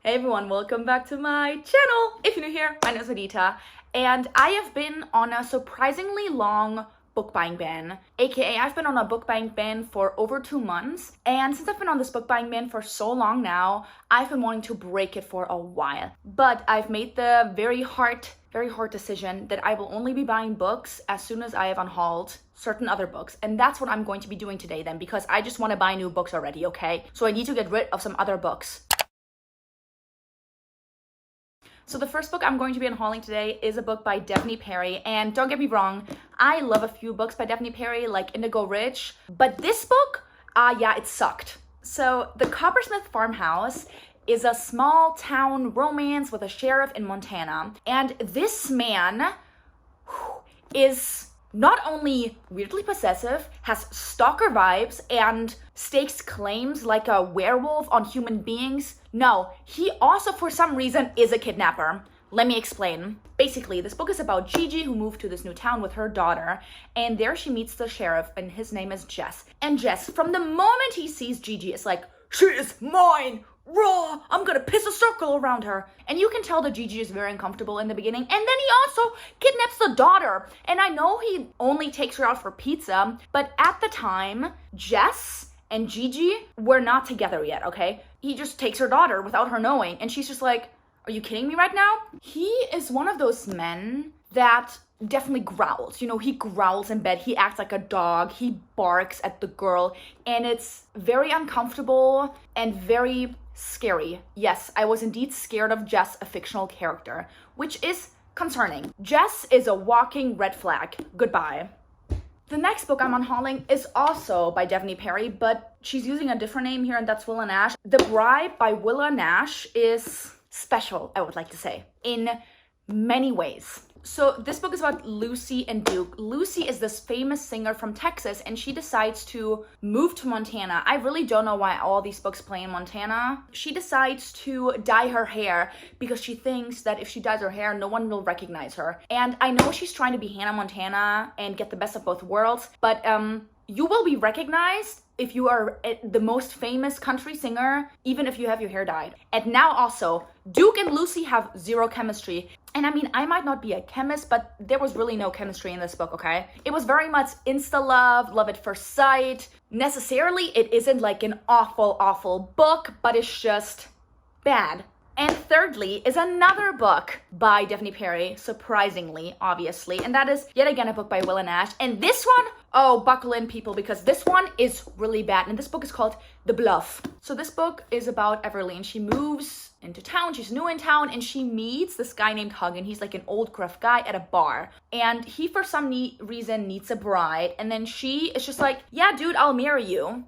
Hey everyone, welcome back to my channel. If you're new here, my name is Madita, and I have been on a surprisingly long book buying ban, aka I've been on a book buying ban for over 2 months, and since I've been on this book buying ban for so long now, I've been wanting to break it for a while. But I've made the very hard decision that I will only be buying books as soon as I have unhauled certain other books, and that's what I'm going to be doing today then, because I just want to buy new books already, okay? So I need to get rid of some other books. So the first book I'm going to be unhauling today is a book by Daphne Perry, and don't get me wrong, I love a few books by Daphne Perry like Indigo Ridge, but this book, yeah, it sucked. So the Coppersmith Farmhouse is a small town romance with a sheriff in Montana, and this man is not only weirdly possessive, has stalker vibes, and stakes claims like a werewolf on human beings. No, he also for some reason is a kidnapper. Let me explain. Basically, this book is about Gigi, who moved to this new town with her daughter, and there she meets the sheriff, and his name is Jess. And Jess, from the moment he sees Gigi, is like, "She is mine! Raw! I'm gonna piss a circle around her." And you can tell that Gigi is very uncomfortable in the beginning, and then he also kidnaps the daughter. And I know he only takes her out for pizza, but at the time, Jess and Gigi were not together yet, okay? He just takes her daughter without her knowing, and she's just like, "Are you kidding me right now?" He is one of those men that definitely growls. You know, he growls in bed, he acts like a dog, he barks at the girl, and it's very uncomfortable and very scary. Yes, I was indeed scared of Jess, a fictional character, which is concerning. Jess is a walking red flag. Goodbye. The next book I'm unhauling is also by Daphne Perry, but she's using a different name here, and that's Willa Nash. The Bribe by Willa Nash is special, I would like to say, in many ways. So this book is about Lucy and Duke. Lucy is this famous singer from Texas, and she decides to move to Montana. I really don't know why all these books play in Montana. She decides to dye her hair because she thinks that if she dyes her hair, no one will recognize her. And I know she's trying to be Hannah Montana and get the best of both worlds, but you will be recognized if you are the most famous country singer, even if you have your hair dyed. And now also, Duke and Lucy have zero chemistry. And I mean, I might not be a chemist, but there was really no chemistry in this book, okay? It was very much insta-love, love at first sight. Necessarily, it isn't like an awful book, but it's just bad. And thirdly is another book by Daphne Perry, surprisingly, obviously, and that is yet again a book by Willa Nash. And this one, oh, buckle in people, because this one is really bad. And this book is called The Bluff. So this book is about Everly, and she moves into town, she's new in town, and she meets this guy named Hug, and he's like an old gruff guy at a bar. And he, for some reason, needs a bride, and then she is just like, "Yeah, dude, I'll marry you."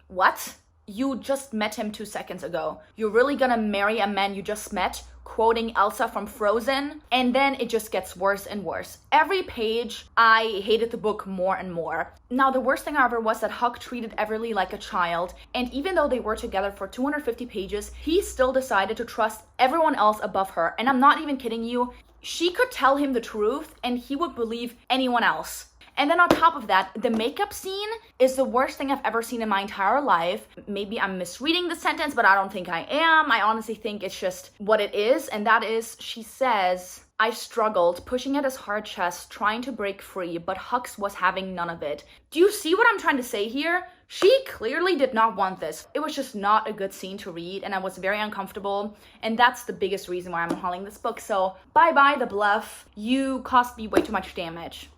What? You just met him 2 seconds ago. You're really gonna marry a man you just met? Quoting Elsa from Frozen. And then it just gets worse and worse. Every page, I hated the book more and more. Now, the worst thing, however, was that Huck treated Everly like a child. And even though they were together for 250 pages, he still decided to trust everyone else above her. And I'm not even kidding you. She could tell him the truth and he would believe anyone else. And then on top of that, the makeup scene is the worst thing I've ever seen in my entire life. Maybe I'm misreading the sentence, but I don't think I am. I honestly think it's just what it is. And that is, she says, "I struggled, pushing at his hard chest, trying to break free, but Hux was having none of it." Do you see what I'm trying to say here? She clearly did not want this. It was just not a good scene to read, and I was very uncomfortable. And that's the biggest reason why I'm hauling this book. So bye-bye, The Bluff. You caused me way too much damage.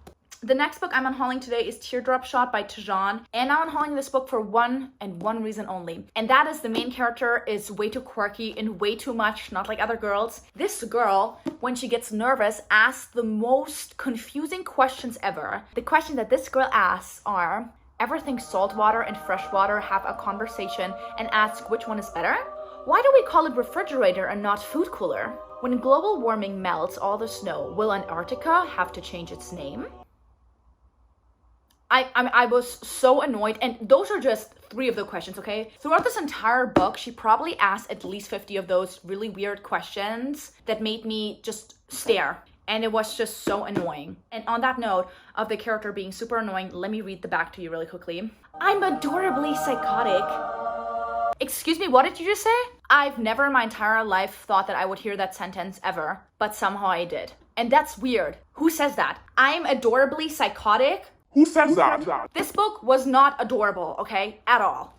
The next book I'm unhauling today is Teardrop by Tajan, and I'm unhauling this book for one reason only, and that is the main character is way too quirky and way too much not like other girls. This girl, when she gets nervous, asks the most confusing questions ever. The question that this girl asks are, ever think saltwater and freshwater have a conversation and ask which one is better? Why do we call it refrigerator and not food cooler? When global warming melts all the snow, will Antarctica have to change its name? I was so annoyed, and those are just 3 of the questions, okay? Throughout this entire book, she probably asked at least 50 of those really weird questions that made me just stare. And it was just so annoying. And on that note of the character being super annoying, let me read the back to you really quickly. "I'm adorably psychotic." Excuse me, what did you just say? I've never in my entire life thought that I would hear that sentence ever, but somehow I did. And that's weird. Who says that? I'm adorably psychotic. Who says that? This book was not adorable, okay? At all.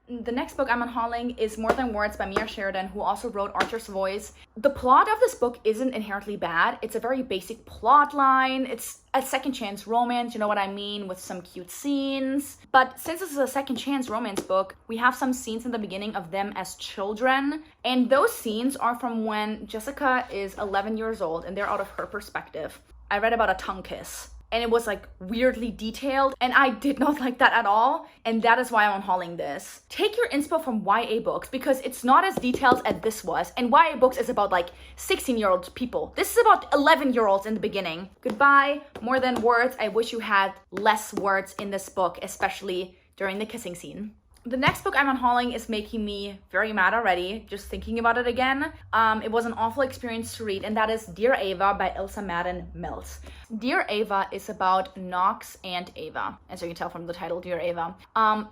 The next book I'm unhauling is More Than Words by Mia Sheridan, who also wrote Archer's Voice. The plot of this book isn't inherently bad. It's a very basic plot line. It's a second chance romance, you know what I mean, with some cute scenes. But since this is a second chance romance book, we have some scenes in the beginning of them as children. And those scenes are from when Jessica is 11 years old and they're out of her perspective. I read about a tongue kiss. And it was like weirdly detailed, and I did not like that at all, and that is why I'm unhauling this. Take your inspo from YA books, because it's not as detailed as this was, and YA books is about like 16-year-old people. This is about 11-year-olds in the beginning. Goodbye, More Than Words. I wish you had less words in this book, especially during the kissing scene. The next book I'm unhauling is making me very mad already, just thinking about it again. It was an awful experience to read, and that is Dear Ava by Ilsa Madden Mills. Dear Ava is about Knox and Ava, as you can tell from the title, Dear Ava.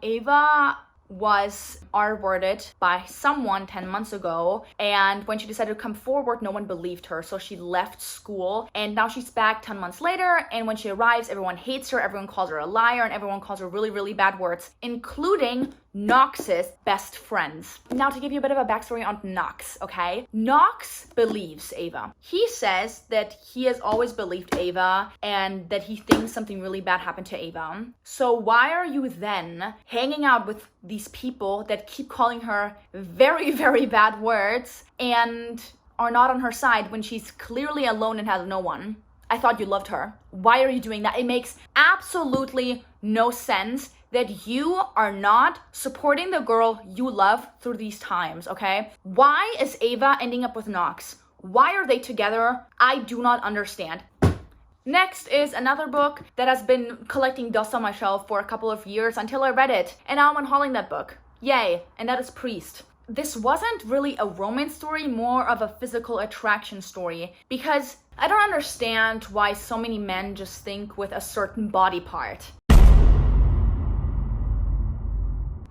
Ava was R-worded by someone 10 months ago, and when she decided to come forward, no one believed her, so she left school, and now she's back 10 months later, and when she arrives, everyone hates her, everyone calls her a liar, and everyone calls her really, really bad words, including Knox's best friends. Now, to give you a bit of a backstory on Knox, okay? Knox believes Ava. He says that he has always believed Ava and that he thinks something really bad happened to Ava. So why are you then hanging out with these people that keep calling her very, very bad words and are not on her side when she's clearly alone and has no one? I thought you loved her. Why are you doing that? It makes absolutely no sense that you are not supporting the girl you love through these times, okay? Why is Ava ending up with Knox? Why are they together? I do not understand. Next is another book that has been collecting dust on my shelf for a couple of years until I read it, and now I'm unhauling that book. Yay, and that is Priest. This wasn't really a romance story, more of a physical attraction story, because I don't understand why so many men just think with a certain body part.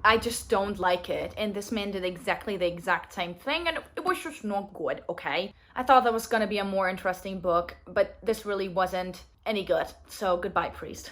I just don't like it, and this man did exactly the exact same thing, and it was just not good, okay? I thought that was gonna be a more interesting book, but this really wasn't any good, so goodbye, Priest.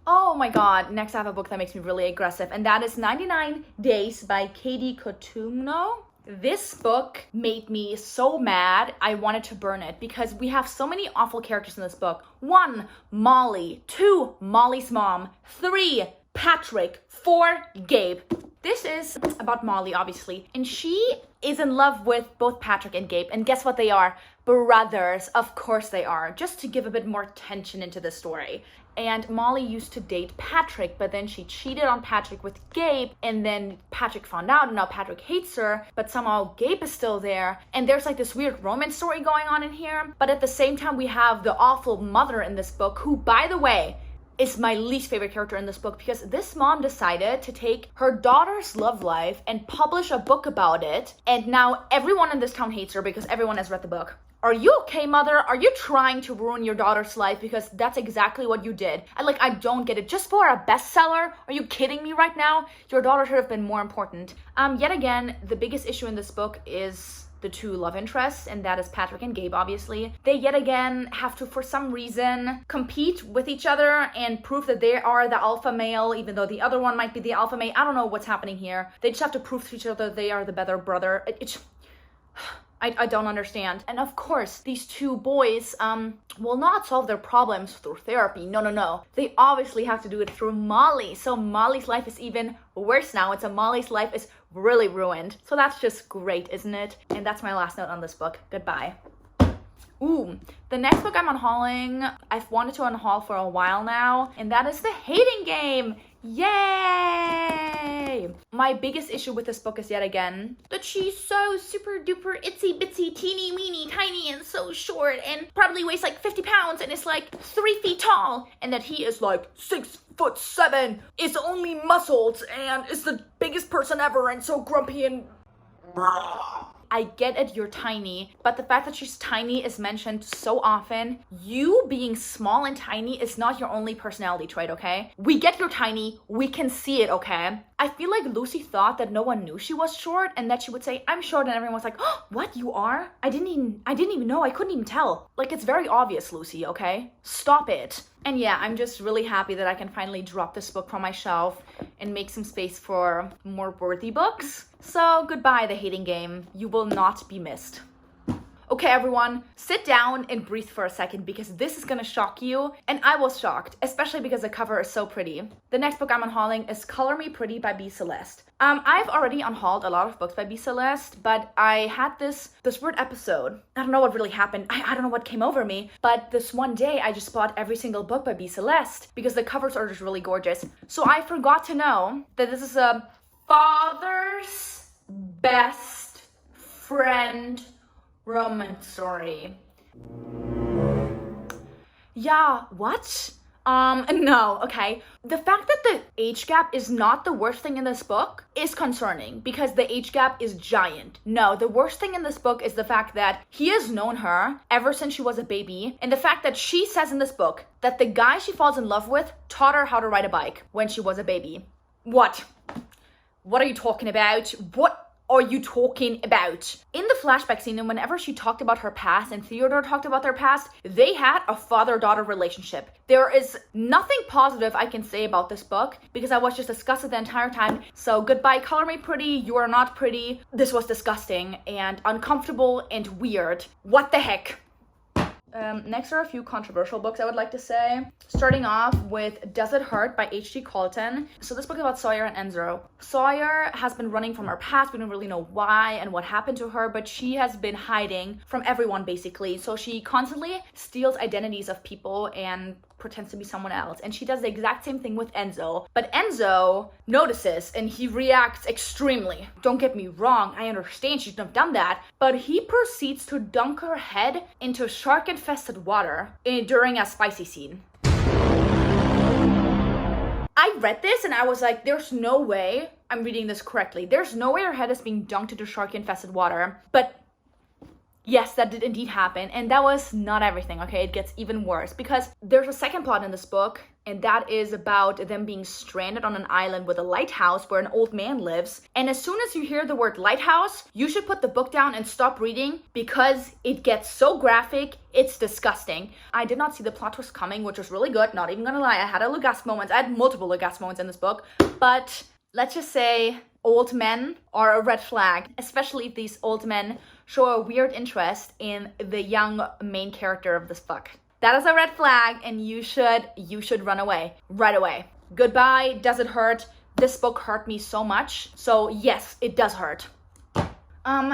Oh my god, next I have a book that makes me really aggressive, and that is 99 Days by Katie Cotumno. This book made me so mad, I wanted to burn it, because we have so many awful characters in this book. 1, Molly. 2, Molly's mom. 3, Patrick. 4, Gabe. This is about Molly, obviously, and she is in love with both Patrick and Gabe, and guess what they are? Brothers. Of course they are, just to give a bit more tension into the story. And Molly used to date Patrick, but then she cheated on Patrick with Gabe, and then Patrick found out, and now Patrick hates her, but somehow Gabe is still there, and there's like this weird romance story going on in here. But at the same time, we have the awful mother in this book, who, by the way, is my least favorite character in this book, because this mom decided to take her daughter's love life and publish a book about it, and now everyone in this town hates her because everyone has read the book. Are you okay, mother? Are you trying to ruin your daughter's life? Because that's exactly what you did. I don't get it. Just for a bestseller? Are you kidding me right now? Your daughter should have been more important. Yet again, the biggest issue in this book is the two love interests, and that is Patrick and Gabe, obviously. They yet again have to, for some reason, compete with each other and prove that they are the alpha male, even though the other one might be the alpha male. I don't know what's happening here. They just have to prove to each other they are the better brother. I don't understand. And of course, these two boys will not solve their problems through therapy. No. They obviously have to do it through Molly. So Molly's life is even worse now. Molly's life is really ruined. So that's just great, isn't it? And that's my last note on this book. Goodbye. Ooh, the next book I'm unhauling, I've wanted to unhaul for a while now, and that is The Hating Game. Yay! My biggest issue with this book is yet again that she's so super duper itsy bitsy teeny weeny tiny and so short and probably weighs like 50 pounds and is like 3 feet tall, and that he is like 6'7", is only muscles and is the biggest person ever and so grumpy and I get it, you're tiny, but the fact that she's tiny is mentioned so often. You being small and tiny is not your only personality trait, okay? We get you're tiny, we can see it, okay? I feel like Lucy thought that no one knew she was short and that she would say, I'm short, and everyone was like, oh, what, you are? I didn't even know, I couldn't even tell. Like, it's very obvious, Lucy, okay? Stop it. And yeah, I'm just really happy that I can finally drop this book from my shelf and make some space for more worthy books. So goodbye, The Hating Game. You will not be missed. Okay, everyone, sit down and breathe for a second because this is gonna shock you, and I was shocked, especially because the cover is so pretty. The next book I'm unhauling is Color Me Pretty by B. Celeste. I've already unhauled a lot of books by B. Celeste, but I had this weird episode. I don't know what really happened. I don't know what came over me, but this one day I just bought every single book by B. Celeste because the covers are just really gorgeous. So I forgot to know that this is a father's best friend romance story. Yeah, what? No, okay. The fact that the age gap is not the worst thing in this book is concerning because the age gap is giant. No, the worst thing in this book is the fact that he has known her ever since she was a baby, and the fact that she says in this book that the guy she falls in love with taught her how to ride a bike when she was a baby. What? What are you talking about? What are you talking about? In the flashback scene, and whenever she talked about her past and Theodore talked about their past, they had a father-daughter relationship. There is nothing positive I can say about this book because I was just disgusted the entire time. So goodbye, Color Me Pretty. You are not pretty. This was disgusting and uncomfortable and weird. What the heck? Next are a few controversial books I would like to say. Starting off with Does It Hurt by H.G. Colton. So this book is about Sawyer and Enzo. Sawyer has been running from her past. We don't really know why and what happened to her, but she has been hiding from everyone basically. So she constantly steals identities of people and pretends to be someone else. And she does the exact same thing with Enzo. But Enzo notices and he reacts extremely. Don't get me wrong, I understand she shouldn't have done that, but he proceeds to dunk her head into shark-infested water during a spicy scene. I read this and I was like, there's no way I'm reading this correctly. There's no way her head is being dunked into shark-infested water. But yes, that did indeed happen, and that was not everything, okay? It gets even worse because there's a second plot in this book, and that is about them being stranded on an island with a lighthouse where an old man lives. And as soon as you hear the word lighthouse, you should put the book down and stop reading because it gets so graphic, it's disgusting. I did not see the plot twist coming, which was really good, not even gonna lie. I had I had multiple gasp moments in this book, but let's just say old men are a red flag, especially if these old men show a weird interest in the young main character of this book. That is a red flag, and you should run away right away. Goodbye, Does It Hurt? This book hurt me so much. So yes, it does hurt.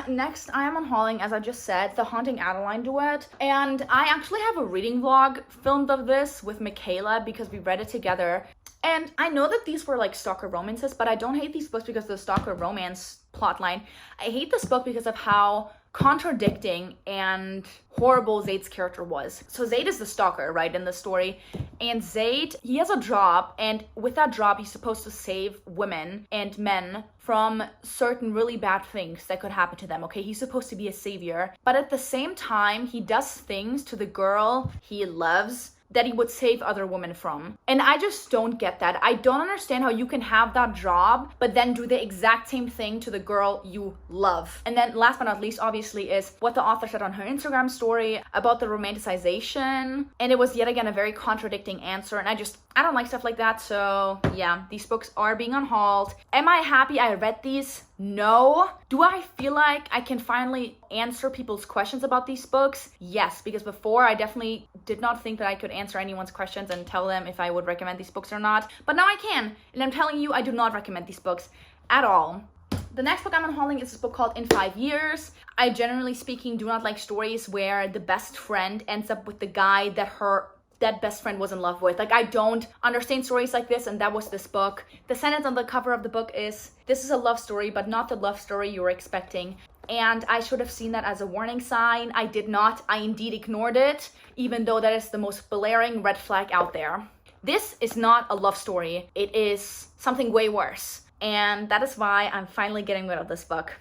Next I am unhauling, as I just said, The Haunting Adeline duet, and I actually have a reading vlog filmed of this with Michaela because we read it together. And I know that these were like stalker romances, but I don't hate these books because of the stalker romance plotline. I hate this book because of how contradicting and horrible Zaid's character was. So Zaid is the stalker, right, in the story, and Zaid, he has a job, and with that job he's supposed to save women and men from certain really bad things that could happen to them, okay? He's supposed to be a savior, but at the same time he does things to the girl he loves that he would save other women from. And I just don't get that. I don't understand how you can have that job, but then do the exact same thing to the girl you love. And then last but not least, obviously, is what the author said on her Instagram story about the romanticization. And it was yet again a very contradicting answer. And I don't like stuff like that. So yeah, these books are being unhauled. Am I happy I read these? No. Do I feel like I can finally answer people's questions about these books? Yes, because before I definitely did not think that I could answer anyone's questions and tell them if I would recommend these books or not. But now I can, and I'm telling you, I do not recommend these books at all. The next book I'm unhauling is this book called In 5 Years. I generally speaking do not like stories where the best friend ends up with the guy that best friend was in love with. Like, I don't understand stories like this, and that was this book. The sentence on the cover of the book is, "This is a love story, but not the love story you were expecting." And I should have seen that as a warning sign. I did not. I indeed ignored it, even though that is the most blaring red flag out there. This is not a love story. It is something way worse. And that is why I'm finally getting rid of this book.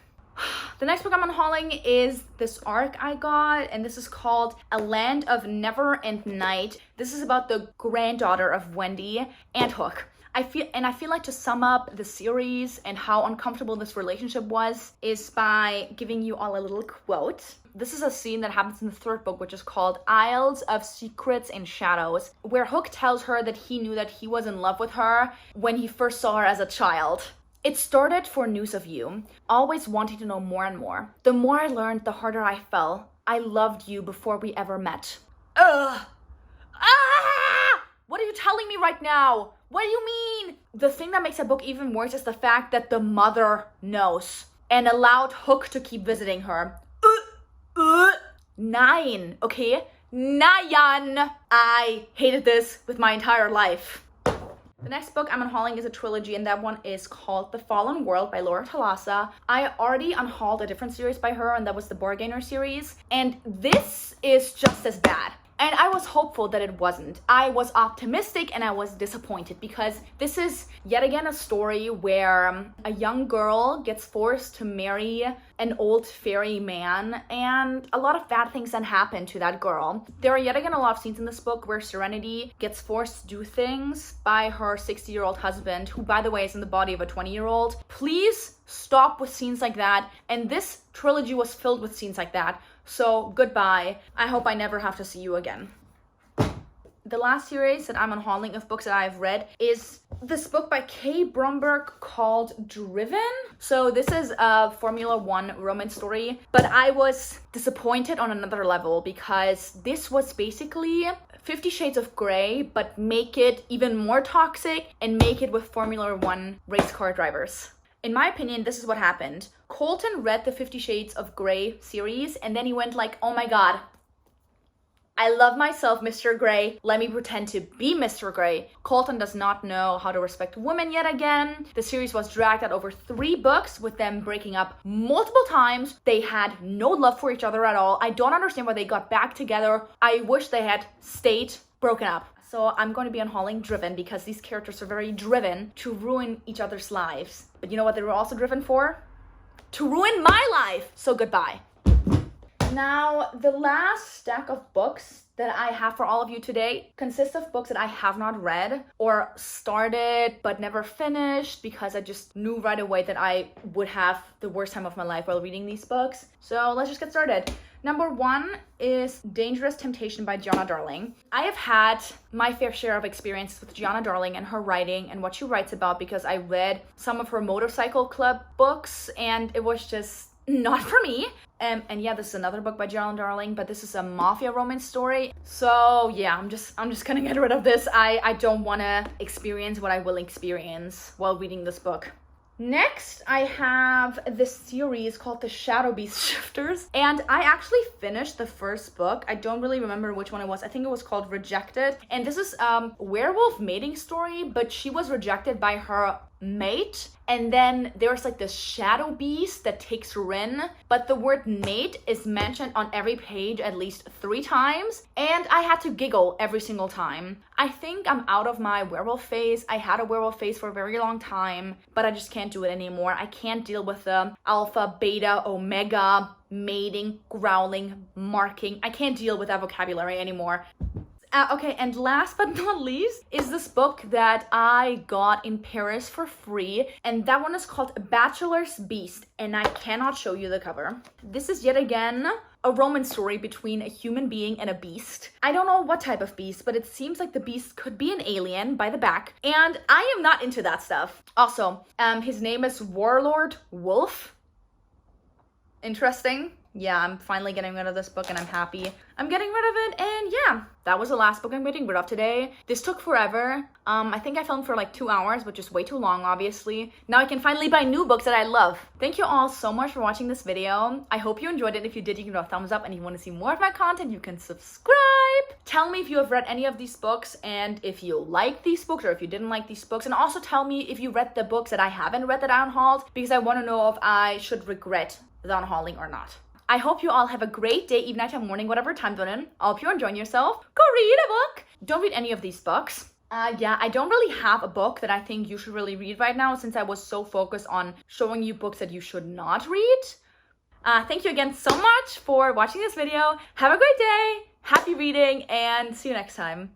The next book I'm unhauling is this arc I got, and this is called A Land of Never and Night. This is about the granddaughter of Wendy and Hook. I feel like to sum up the series and how uncomfortable this relationship was is by giving you all a little quote. This is a scene that happens in the third book, which is called Isles of Secrets and Shadows, where Hook tells her that he knew that he was in love with her when he first saw her as a child. It started for news of you, always wanting to know more and more. The more I learned, the harder I fell. I loved you before we ever met. Ugh. Ah! What are you telling me right now? What do you mean? The thing that makes a book even worse is the fact that the mother knows and allowed Hook to keep visiting her. Nine, okay? Nyan. I hated this with my entire life. The next book I'm unhauling is a trilogy, and that one is called The Fallen World by Laura Talasa. I already unhauled a different series by her, and that was the Bargainer series. And this is just as bad. And I was hopeful that it wasn't. I was optimistic and I was disappointed because this is yet again a story where a young girl gets forced to marry an old fairy man, and a lot of bad things then happen to that girl. There are yet again a lot of scenes in this book where Serenity gets forced to do things by her 60-year-old husband, who by the way is in the body of a 20-year-old. Please stop with scenes like that. And this trilogy was filled with scenes like that. So goodbye. I hope I never have to see you again. The last series that I'm unhauling of books that I've read is this book by Kay Bromberg called Driven. So this is a Formula One romance story, but I was disappointed on another level because this was basically 50 Shades of Grey, but make it even more toxic and make it with Formula One race car drivers. In my opinion, this is what happened. Colton read the 50 Shades of Grey series and then he went like, oh my god, I love myself, Mr. Grey. Let me pretend to be Mr. Grey. Colton does not know how to respect women yet again. The series was dragged out over 3 books with them breaking up multiple times. They had no love for each other at all. I don't understand why they got back together. I wish they had stayed broken up. So I'm going to be unhauling Driven because these characters are very driven to ruin each other's lives. But you know what they were also driven for? To ruin my life. So goodbye. Now, the last stack of books that I have for all of you today consists of books that I have not read or started but never finished because I just knew right away that I would have the worst time of my life while reading these books. So let's just get started. Number 1 is Dangerous Temptation by Gianna Darling. I have had my fair share of experience with Gianna Darling and her writing and what she writes about because I read some of her motorcycle club books and it was just not for me. And yeah, this is another book by Gianna Darling, but this is a mafia romance story. So yeah, I'm just gonna get rid of this. I don't wanna experience what I will experience while reading this book. Next, I have this series called The Shadow Beast Shifters, and I actually finished the first book. I don't really remember which one it was. I think it was called Rejected, and this is werewolf mating story, but she was rejected by her mate, and then there's like this shadow beast that takes her in, but the word mate is mentioned on every page at least 3 times, and I had to giggle every single time. I think I'm out of my werewolf phase. I had a werewolf phase for a very long time, but I just can't do it anymore. I can't deal with the alpha, beta, omega, mating, growling, marking. I can't deal with that vocabulary anymore. Okay, and last but not least is this book that I got in Paris for free, and that one is called Bachelor's Beast, and I cannot show you the cover. This is yet again a romance story between a human being and a beast. I don't know what type of beast, but it seems like the beast could be an alien by the back, and I am not into that stuff. Also, his name is Warlord Wolf. Interesting. Yeah, I'm finally getting rid of this book and I'm happy I'm getting rid of it. And yeah, that was the last book I'm getting rid of today. This took forever. I think I filmed for like 2 hours, which is way too long, obviously. Now I can finally buy new books that I love. Thank you all so much for watching this video. I hope you enjoyed it. If you did, you can give it a thumbs up, and if you want to see more of my content, you can subscribe. Tell me if you have read any of these books and if you like these books or if you didn't like these books. And also tell me if you read the books that I haven't read that I unhauled, because I want to know if I should regret the unhauling or not. I hope you all have a great day, evening, night, morning, whatever time zone in. I hope you're enjoying yourself. Go read a book. Don't read any of these books. Yeah, I don't really have a book that I think you should really read right now, since I was so focused on showing you books that you should not read. Thank you again so much for watching this video. Have a great day. Happy reading, and see you next time.